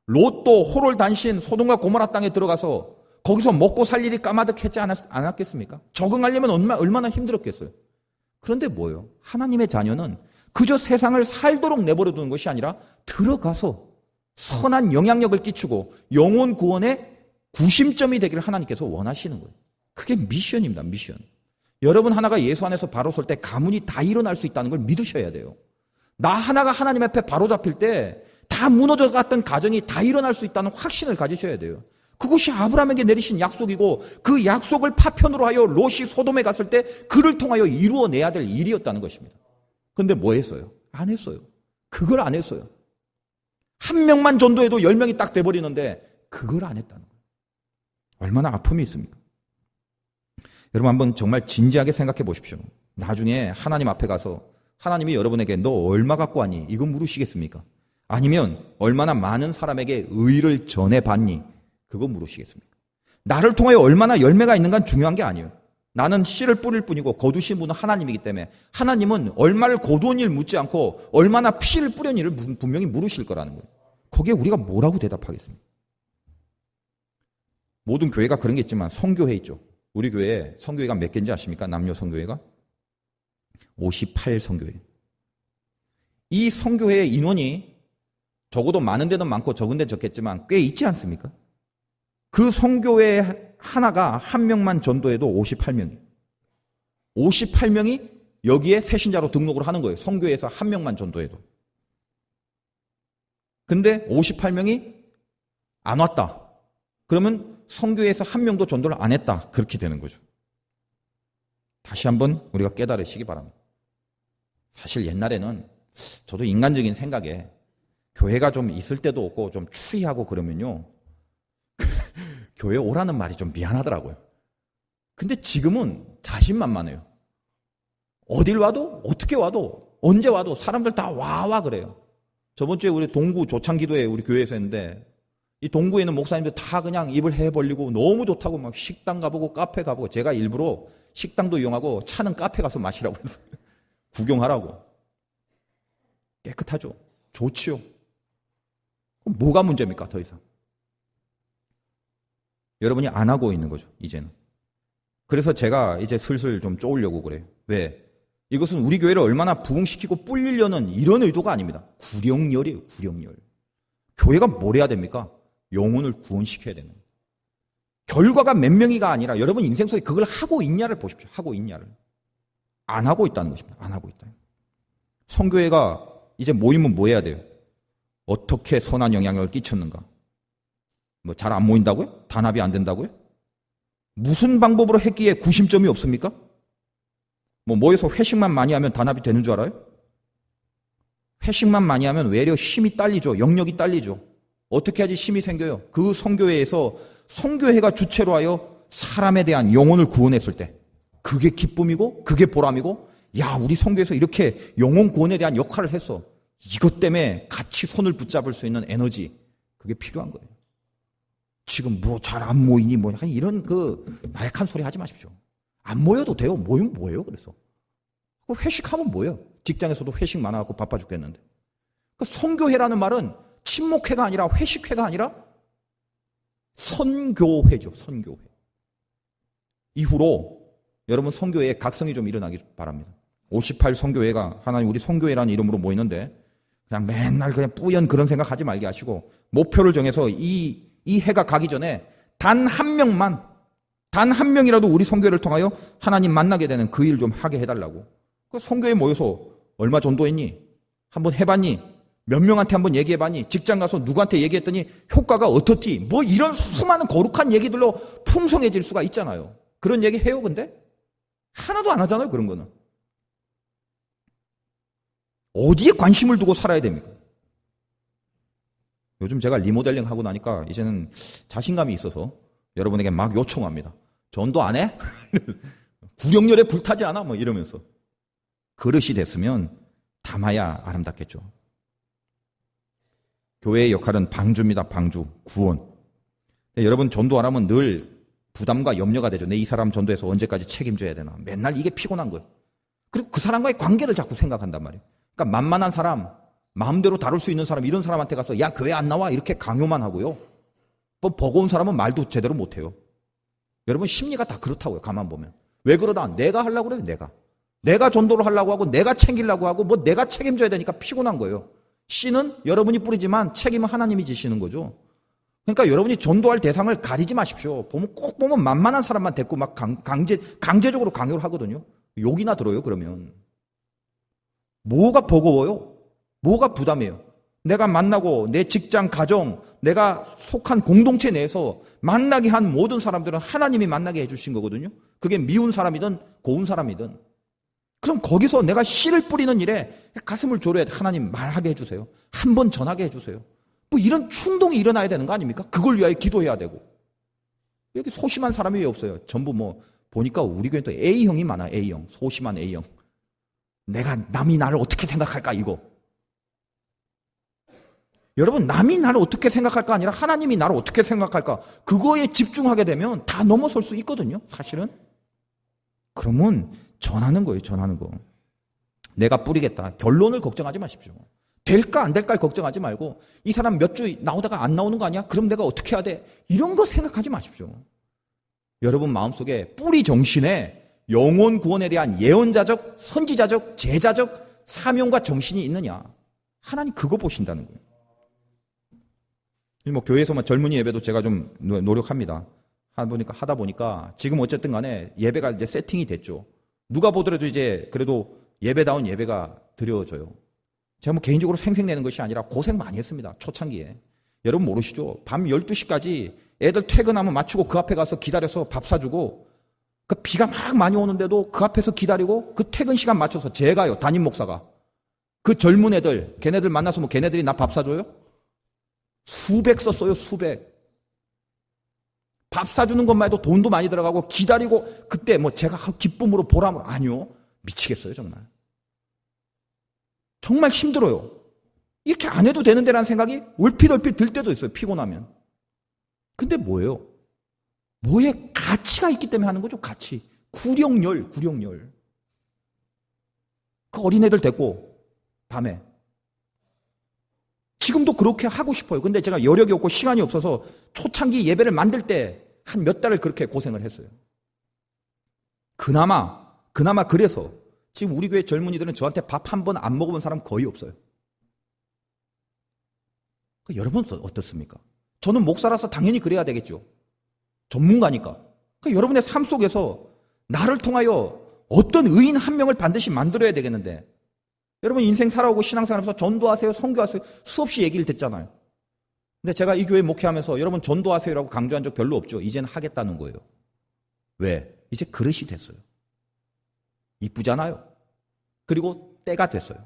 롯도 호롤단신 소돔과 고모라 땅에 들어가서 거기서 먹고 살 일이 까마득했지 않았겠습니까? 적응하려면 얼마나 힘들었겠어요. 그런데 뭐예요? 하나님의 자녀는 그저 세상을 살도록 내버려 두는 것이 아니라 들어가서 선한 영향력을 끼치고 영혼 구원의 구심점이 되기를 하나님께서 원하시는 거예요. 그게 미션입니다. 미션. 여러분 하나가 예수 안에서 바로 설 때 가문이 다 일어날 수 있다는 걸 믿으셔야 돼요. 나 하나가 하나님 앞에 바로 잡힐 때 다 무너져 갔던 가정이 다 일어날 수 있다는 확신을 가지셔야 돼요. 그것이 아브라함에게 내리신 약속이고 그 약속을 파편으로 하여 롯이 소돔에 갔을 때 그를 통하여 이루어내야 될 일이었다는 것입니다. 그런데 뭐 했어요? 안 했어요. 그걸 안 했어요. 한 명만 전도해도 10명이 딱 돼버리는데 그걸 안 했다는 거예요. 얼마나 아픔이 있습니까? 여러분 한번 정말 진지하게 생각해 보십시오. 나중에 하나님 앞에 가서 하나님이 여러분에게 너 얼마 갖고 왔니? 이거 물으시겠습니까? 아니면 얼마나 많은 사람에게 의를 전해봤니? 그거 물으시겠습니까? 나를 통하여 얼마나 열매가 있는가는 중요한 게 아니에요. 나는 씨를 뿌릴 뿐이고 거두신 분은 하나님이기 때문에 하나님은 얼마를 거두은 일 묻지 않고 얼마나 피를 뿌린 일을 분명히 물으실 거라는 거예요. 거기에 우리가 뭐라고 대답하겠습니까? 모든 교회가 그런 게 있지만 성교회 있죠. 우리 교회에 성교회가 몇 개인지 아십니까? 남녀 성교회가 58 성교회. 이 성교회의 인원이 적어도 많은 데는 많고 적은 데는 적겠지만 꽤 있지 않습니까? 그 성교회 하나가 한 명만 전도해도 58명이에요. 58명이 여기에 새신자로 등록을 하는 거예요. 성교회에서 한 명만 전도해도. 근데 58명이 안 왔다. 그러면 성교회에서 한 명도 전도를 안 했다. 그렇게 되는 거죠. 다시 한번 우리가 깨달으시기 바랍니다. 사실 옛날에는 저도 인간적인 생각에 교회가 좀 있을 때도 없고 좀 추리하고 그러면요. 교회 오라는 말이 좀 미안하더라고요. 근데 지금은 자신만만해요. 어딜 와도 어떻게 와도 언제 와도 사람들 다 와 그래요. 저번 주에 우리 동구 조창기도에 우리 교회에서 했는데 이 동구에 있는 목사님들 다 그냥 입을 해 벌리고 너무 좋다고 막 식당 가보고 카페 가보고 제가 일부러 식당도 이용하고 차는 카페 가서 마시라고 했어요. 구경하라고. 깨끗하죠. 좋지요. 그럼 뭐가 문제입니까? 더 이상. 여러분이 안 하고 있는 거죠. 이제는. 그래서 제가 이제 슬슬 좀 쪼으려고 그래요. 왜? 이것은 우리 교회를 얼마나 부흥시키고 뿔리려는 이런 의도가 아닙니다. 구령열이에요. 구령열. 교회가 뭘 해야 됩니까? 영혼을 구원시켜야 되는 거예요. 결과가 몇 명이가 아니라 여러분 인생 속에 그걸 하고 있냐를 보십시오. 하고 있냐를. 안 하고 있다는 것입니다. 안 하고 있다. 성교회가 이제 모이면 뭐 해야 돼요? 어떻게 선한 영향력을 끼쳤는가? 뭐 잘 안 모인다고요? 단합이 안 된다고요? 무슨 방법으로 했기에 구심점이 없습니까? 뭐 모여서 회식만 많이 하면 단합이 되는 줄 알아요? 회식만 많이 하면 외려 힘이 딸리죠. 영역이 딸리죠. 어떻게 하지 힘이 생겨요? 그 성교회에서 성교회가 주체로 하여 사람에 대한 영혼을 구원했을 때 그게 기쁨이고 그게 보람이고 야 우리 성교회에서 이렇게 영혼 구원에 대한 역할을 했어. 이것 때문에 같이 손을 붙잡을 수 있는 에너지 그게 필요한 거예요. 지금 뭐 잘 안 모이니 뭐 이런 그 나약한 소리 하지 마십시오. 안 모여도 돼요. 모이면 뭐예요? 그래서 회식하면 뭐예요? 직장에서도 회식 많아갖고 바빠 죽겠는데. 그 성교회라는 말은 친목회가 아니라 회식회가 아니라 선교회죠. 선교회. 이후로 여러분 성교회에 각성이 좀 일어나기 바랍니다. 58 성교회가 하나님 우리 성교회라는 이름으로 모이는데 그냥 맨날 그냥 뿌연 그런 생각 하지 말게 하시고 목표를 정해서 이 해가 가기 전에 단 한 명만 단 한 명이라도 우리 성교회를 통하여 하나님 만나게 되는 그 일 좀 하게 해달라고. 그 성교회에 모여서 얼마 전도했니? 한번 해봤니? 몇 명한테 한번 얘기해봤니? 직장 가서 누구한테 얘기했더니 효과가 어떻지? 뭐 이런 수많은 거룩한 얘기들로 풍성해질 수가 있잖아요. 그런 얘기 해요 근데? 하나도 안 하잖아요 그런 거는. 어디에 관심을 두고 살아야 됩니까? 요즘 제가 리모델링 하고 나니까 이제는 자신감이 있어서 여러분에게 막 요청합니다. 전도 안 해? 구령열에 불타지 않아? 뭐 이러면서. 그릇이 됐으면 담아야 아름답겠죠. 교회의 역할은 방주입니다. 방주, 구원. 여러분 전도 안 하면 늘 부담과 염려가 되죠. 내 이 사람 전도해서 언제까지 책임져야 되나. 맨날 이게 피곤한 거예요. 그리고 그 사람과의 관계를 자꾸 생각한단 말이에요. 그러니까 만만한 사람, 마음대로 다룰 수 있는 사람 이런 사람한테 가서 야 교회 안 나와 이렇게 강요만 하고요. 뭐 버거운 사람은 말도 제대로 못해요. 여러분 심리가 다 그렇다고요. 가만 보면. 왜 그러다? 내가 하려고 그래요. 내가 전도를 하려고 하고 내가 챙기려고 하고 뭐 내가 책임져야 되니까 피곤한 거예요. 씨는 여러분이 뿌리지만 책임은 하나님이 지시는 거죠. 그러니까 여러분이 전도할 대상을 가리지 마십시오. 꼭 보면 만만한 사람만 데리고 막 강제적으로 강요를 하거든요. 욕이나 들어요 그러면. 뭐가 버거워요? 뭐가 부담이에요? 내가 만나고 내 직장, 가정, 내가 속한 공동체 내에서 만나게 한 모든 사람들은 하나님이 만나게 해주신 거거든요. 그게 미운 사람이든 고운 사람이든. 그럼 거기서 내가 씨를 뿌리는 일에 가슴을 졸여야 돼. 하나님 말하게 해주세요. 한번 전하게 해주세요. 뭐 이런 충동이 일어나야 되는 거 아닙니까? 그걸 위하여 기도해야 되고. 여기 소심한 사람이 왜 없어요? 전부 뭐 보니까 우리 교회는 또 A형이 많아. A형. 소심한 A형. 내가 남이 나를 어떻게 생각할까 이거. 여러분 남이 나를 어떻게 생각할까 아니라 하나님이 나를 어떻게 생각할까 그거에 집중하게 되면 다 넘어설 수 있거든요. 사실은. 그러면 전하는 거예요. 전하는 거. 내가 뿌리겠다. 결론을 걱정하지 마십시오. 될까 안 될까 걱정하지 말고 이 사람 몇 주 나오다가 안 나오는 거 아니야? 그럼 내가 어떻게 해야 돼? 이런 거 생각하지 마십시오. 여러분 마음속에 뿌리 정신에 영혼 구원에 대한 예언자적, 선지자적, 제자적 사명과 정신이 있느냐. 하나님 그거 보신다는 거예요. 뭐 교회에서만 젊은이 예배도 제가 좀 노력합니다. 하다 보니까 지금 어쨌든 간에 예배가 이제 세팅이 됐죠. 누가 보더라도 이제 그래도 예배다운 예배가 드려져요. 제가 뭐 개인적으로 생색내는 것이 아니라 고생 많이 했습니다. 초창기에. 여러분 모르시죠? 밤 12시까지 애들 퇴근하면 맞추고 그 앞에 가서 기다려서 밥 사주고 그 비가 막 많이 오는데도 그 앞에서 기다리고 그 퇴근 시간 맞춰서 제가요. 담임 목사가. 그 젊은 애들 걔네들 만나서 뭐 걔네들이 나 밥 사줘요? 수백 썼어요. 수백. 밥 사주는 것만 해도 돈도 많이 들어가고 기다리고 그때 뭐 제가 기쁨으로 보람으로 아니요. 미치겠어요 정말. 정말 힘들어요. 이렇게 안 해도 되는데라는 생각이 얼핏 들 때도 있어요. 피곤하면. 근데 뭐예요? 뭐에 가치가 있기 때문에 하는 거죠. 가치. 구령열. 그 어린애들 데리고 밤에. 지금도 그렇게 하고 싶어요. 근데 제가 여력이 없고 시간이 없어서 초창기 예배를 만들 때 한 몇 달을 그렇게 고생을 했어요. 그나마 그래서 지금 우리 교회 젊은이들은 저한테 밥 한 번 안 먹어본 사람 거의 없어요. 여러분은 어떻습니까? 저는 목사라서 당연히 그래야 되겠죠. 전문가니까. 여러분의 삶 속에서 나를 통하여 어떤 의인 한 명을 반드시 만들어야 되겠는데 여러분 인생 살아오고 신앙생활하면서 전도하세요, 선교하세요 수없이 얘기를 듣잖아요. 근데 제가 이 교회 목회하면서 여러분 전도하세요라고 강조한 적 별로 없죠. 이제는 하겠다는 거예요. 왜? 이제 그릇이 됐어요. 이쁘잖아요. 그리고 때가 됐어요.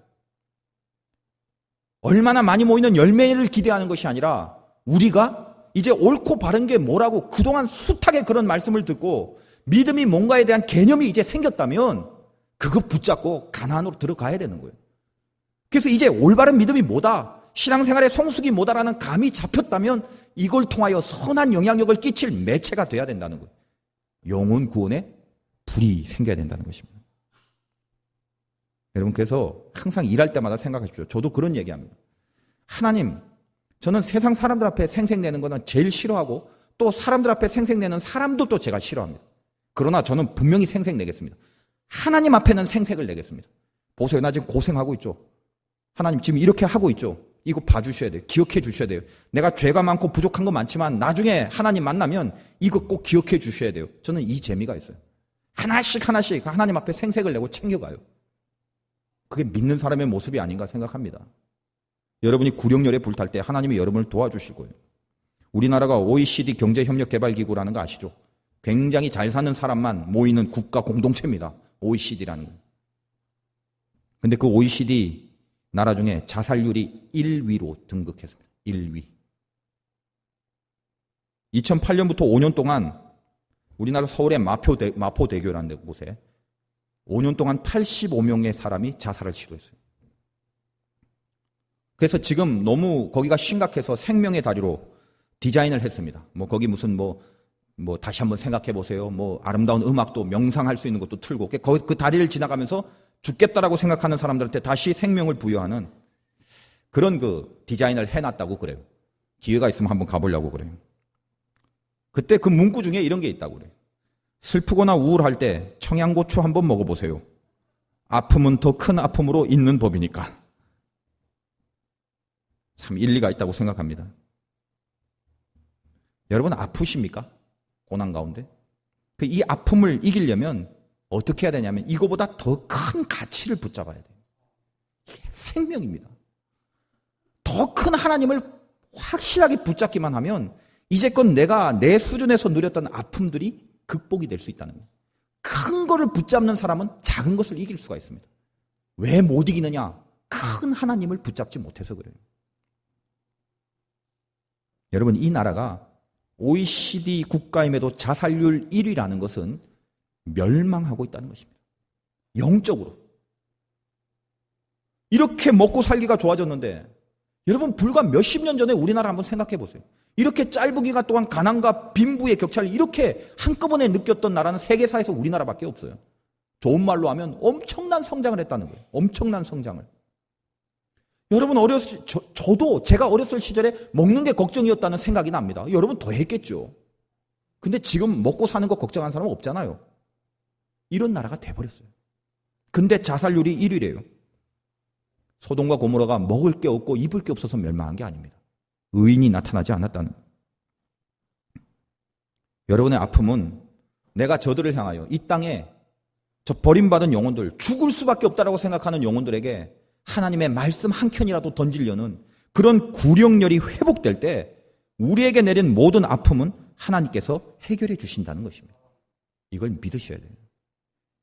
얼마나 많이 모이는 열매를 기대하는 것이 아니라 우리가 이제 옳고 바른 게 뭐라고 그동안 숱하게 그런 말씀을 듣고 믿음이 뭔가에 대한 개념이 이제 생겼다면 그거 붙잡고 가나안으로 들어가야 되는 거예요. 그래서 이제 올바른 믿음이 뭐다, 신앙생활의 성숙이 뭐다라는 감이 잡혔다면 이걸 통하여 선한 영향력을 끼칠 매체가 돼야 된다는 거예요. 영혼 구원에 불이 생겨야 된다는 것입니다. 여러분 그래서 항상 일할 때마다 생각하십시오. 저도 그런 얘기합니다. 하나님, 저는 세상 사람들 앞에 생색내는 거는 제일 싫어하고 또 사람들 앞에 생색내는 사람도 또 제가 싫어합니다. 그러나 저는 분명히 생색내겠습니다. 하나님 앞에는 생색을 내겠습니다. 보세요. 나 지금 고생하고 있죠. 하나님 지금 이렇게 하고 있죠. 이거 봐주셔야 돼요. 기억해 주셔야 돼요. 내가 죄가 많고 부족한 거 많지만 나중에 하나님 만나면 이거 꼭 기억해 주셔야 돼요. 저는 이 재미가 있어요. 하나씩 하나님 앞에 생색을 내고 챙겨가요. 그게 믿는 사람의 모습이 아닌가 생각합니다. 여러분이 구령열에 불탈 때 하나님이 여러분을 도와주실 거예요. 우리나라가 OECD 경제협력개발기구라는 거 아시죠? 굉장히 잘 사는 사람만 모이는 국가 공동체입니다. OECD라는 거. 근데 그 OECD 나라 중에 자살률이 1위로 등극했습니다. 1위. 2008년부터 5년 동안 우리나라 서울의 마포대교라는 곳에 5년 동안 85명의 사람이 자살을 시도했어요. 그래서 지금 너무 거기가 심각해서 생명의 다리로 디자인을 했습니다. 거기 무슨 다시 한번 생각해 보세요. 아름다운 음악도 명상할 수 있는 것도 틀고 그 다리를 지나가면서 죽겠다라고 생각하는 사람들한테 다시 생명을 부여하는 그런 그 디자인을 해놨다고 그래요. 기회가 있으면 한번 가보려고 그래요. 그때 그 문구 중에 이런 게 있다고 그래요. 슬프거나 우울할 때 청양고추 한번 먹어보세요. 아픔은 더 큰 아픔으로 있는 법이니까. 참 일리가 있다고 생각합니다. 여러분 아프십니까? 고난 가운데? 이 아픔을 이기려면 어떻게 해야 되냐면 이거보다 더 큰 가치를 붙잡아야 돼요. 이게 생명입니다. 더 큰 하나님을 확실하게 붙잡기만 하면 이제껏 내가 내 수준에서 누렸던 아픔들이 극복이 될 수 있다는 거예요. 큰 거를 붙잡는 사람은 작은 것을 이길 수가 있습니다. 왜 못 이기느냐? 큰 하나님을 붙잡지 못해서 그래요. 여러분 이 나라가 OECD 국가임에도 자살률 1위라는 것은 멸망하고 있다는 것입니다. 영적으로. 이렇게 먹고 살기가 좋아졌는데 여러분 불과 몇십 년 전에 우리나라 한번 생각해 보세요. 이렇게 짧은 기간 동안 가난과 빈부의 격차를 이렇게 한꺼번에 느꼈던 나라는 세계사에서 우리나라밖에 없어요. 좋은 말로 하면 엄청난 성장을 했다는 거예요. 엄청난 성장을. 여러분 제가 어렸을 시절에 먹는 게 걱정이었다는 생각이 납니다. 여러분 더 했겠죠. 근데 지금 먹고 사는 거 걱정하는 사람은 없잖아요. 이런 나라가 돼버렸어요. 근데 자살률이 1위래요. 소돔과 고모라가 먹을 게 없고 입을 게 없어서 멸망한 게 아닙니다. 의인이 나타나지 않았다는 거예요. 여러분의 아픔은 내가 저들을 향하여 이 땅에 저 버림받은 영혼들, 죽을 수밖에 없다라고 생각하는 영혼들에게 하나님의 말씀 한 켠이라도 던지려는 그런 구령열이 회복될 때 우리에게 내린 모든 아픔은 하나님께서 해결해 주신다는 것입니다. 이걸 믿으셔야 돼요.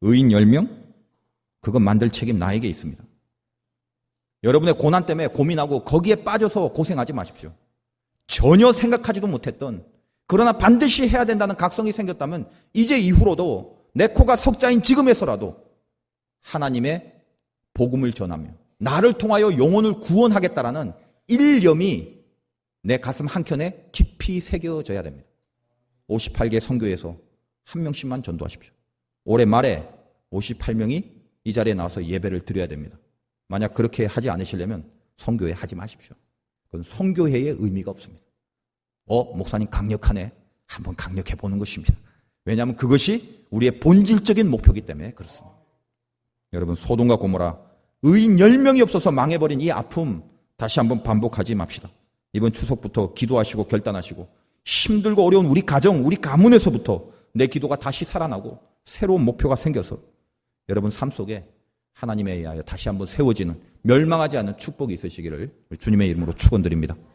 의인 10명? 그거 만들 책임 나에게 있습니다. 여러분의 고난 때문에 고민하고 거기에 빠져서 고생하지 마십시오. 전혀 생각하지도 못했던 그러나 반드시 해야 된다는 각성이 생겼다면 이제 이후로도 내 코가 석자인 지금에서라도 하나님의 복음을 전하며 나를 통하여 영혼을 구원하겠다라는 일념이 내 가슴 한켠에 깊이 새겨져야 됩니다. 58개 선교에서 한 명씩만 전도하십시오. 올해 말에 58명이 이 자리에 나와서 예배를 드려야 됩니다. 만약 그렇게 하지 않으시려면 선교회 하지 마십시오. 그건 선교회의 의미가 없습니다. 목사님 강력하네. 한번 강력해 보는 것입니다. 왜냐하면 그것이 우리의 본질적인 목표이기 때문에 그렇습니다. 여러분, 소돔과 고모라 의인 10명이 없어서 망해버린 이 아픔 다시 한번 반복하지 맙시다. 이번 추석부터 기도하시고 결단하시고 힘들고 어려운 우리 가정, 우리 가문에서부터 내 기도가 다시 살아나고 새로운 목표가 생겨서 여러분 삶 속에 하나님에 의하여 다시 한번 세워지는 멸망하지 않는 축복이 있으시기를 주님의 이름으로 축원드립니다.